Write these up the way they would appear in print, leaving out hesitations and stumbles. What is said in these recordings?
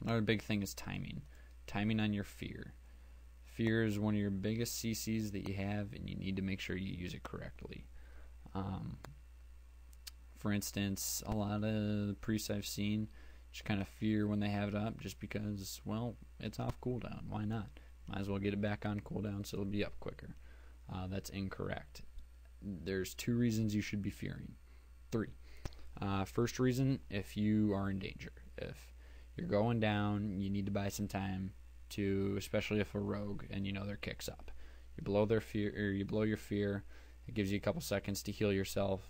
Another big thing is timing. Timing on your fear. Fear is one of your biggest CCs that you have, and you need to make sure you use it correctly. For instance, a lot of the priests I've seen just kind of fear when they have it up just because, well, it's off cooldown. Why not? Might as well get it back on cooldown so it'll be up quicker. That's incorrect. There's 2 reasons you should be fearing. 3. First reason, if you are in danger. If you're going down, you need to buy some time to, especially if a rogue and you know their kick's up. You blow their fear, or you blow your fear. It gives you a couple seconds to heal yourself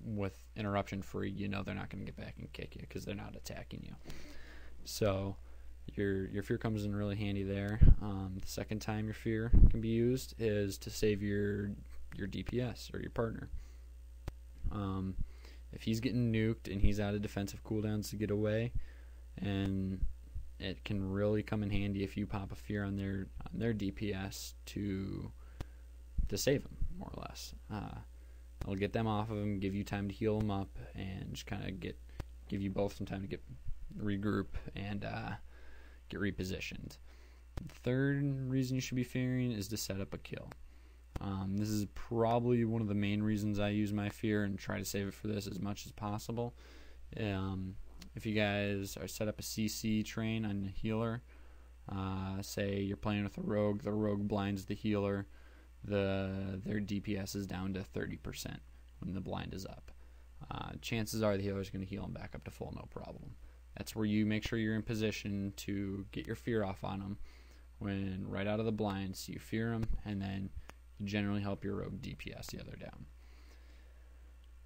with interruption free. You know they're not going to get back and kick you because they're not attacking you. So your fear comes in really handy there. The second time your fear can be used is to save your DPS or your partner. If he's getting nuked and he's out of defensive cooldowns to get away, and it can really come in handy if you pop a fear on their DPS to save him, more or less. It'll get them off of him, give you time to heal them up, and just kind of give you both some time to regroup and get repositioned. The third reason you should be fearing is to set up a kill. This is probably one of the main reasons I use my fear and try to save it for this as much as possible. If you guys are set up a CC train on the healer, say you're playing with a rogue, the rogue blinds the healer, their DPS is down to 30% when the blind is up. Chances are the healer is going to heal them back up to full, no problem. That's where you make sure you're in position to get your fear off on them when right out of the blind, so you fear them, and then you generally help your rogue DPS the other down.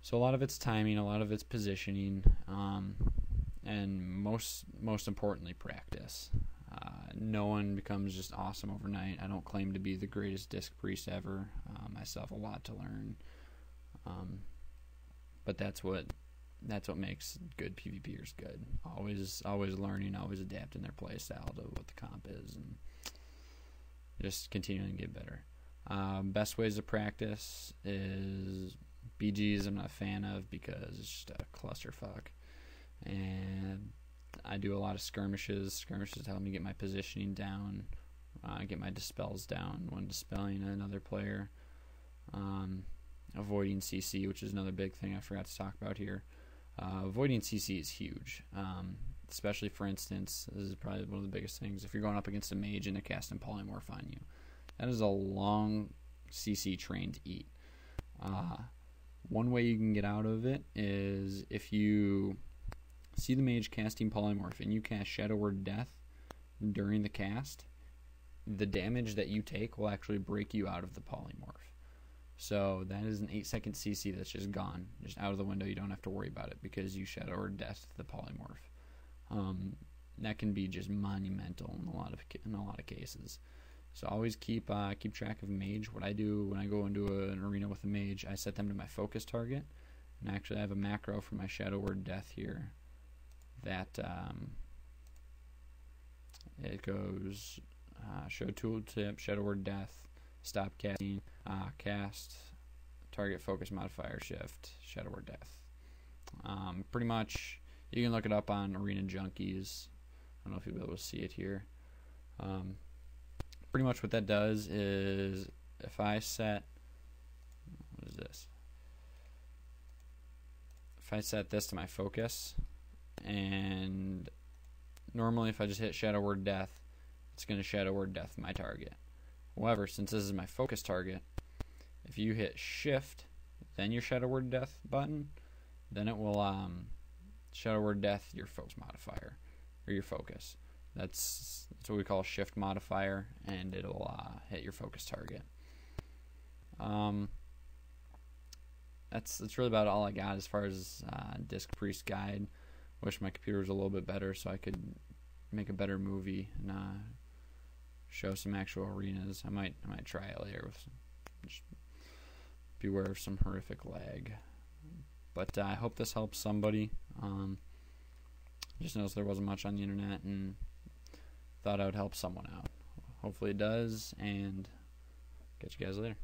So a lot of it's timing, a lot of it's positioning, and most importantly, practice. No one becomes just awesome overnight. I don't claim to be the greatest disc priest ever. I still have a lot to learn, but that's what makes good PvPers good. Always learning, always adapting their playstyle to what the comp is, and just continuing to get better. Best ways to practice is BGs. I'm not a fan of because it's just a clusterfuck, and I do a lot of skirmishes. Skirmishes help me get my positioning down, get my dispels down when dispelling another player. Avoiding CC, which is another big thing I forgot to talk about here. Avoiding CC is huge, especially, for instance, this is probably one of the biggest things. If you're going up against a mage and they're casting polymorph on you, that is a long CC train to eat. One way you can get out of it is if you see the mage casting polymorph and you cast Shadow Word Death during the cast, the damage that you take will actually break you out of the polymorph. So that is an 8-second CC that's just gone, just out of the window. You don't have to worry about it because you Shadow Word Death the polymorph. That can be just monumental in a lot of cases. So always keep track of mage. What I do when I go into an arena with a mage, I set them to my focus target, and actually I have a macro for my Shadow Word Death here that it goes show tooltip, Shadow Word Death, stop casting, cast, target focus modifier shift, Shadow Word Death. Pretty much, you can look it up on Arena Junkies. I don't know if you'll be able to see it here. Pretty much what that does is if I set, what is this? If I set this to my focus, and normally if I just hit Shadow Word Death, it's going to Shadow Word Death my target. However, since this is my focus target, if you hit Shift, then your Shadow Word Death button, then it will Shadow Word Death your focus modifier, or your focus. That's what we call shift modifier, and it'll hit your focus target. That's really about all I got as far as Disc Priest guide. Wish my computer was a little bit better so I could make a better movie and show some actual arenas. I might try it later with just beware of some horrific lag. But I hope this helps somebody. Just noticed there wasn't much on the internet and thought I would help someone out. Hopefully it does, and catch you guys later.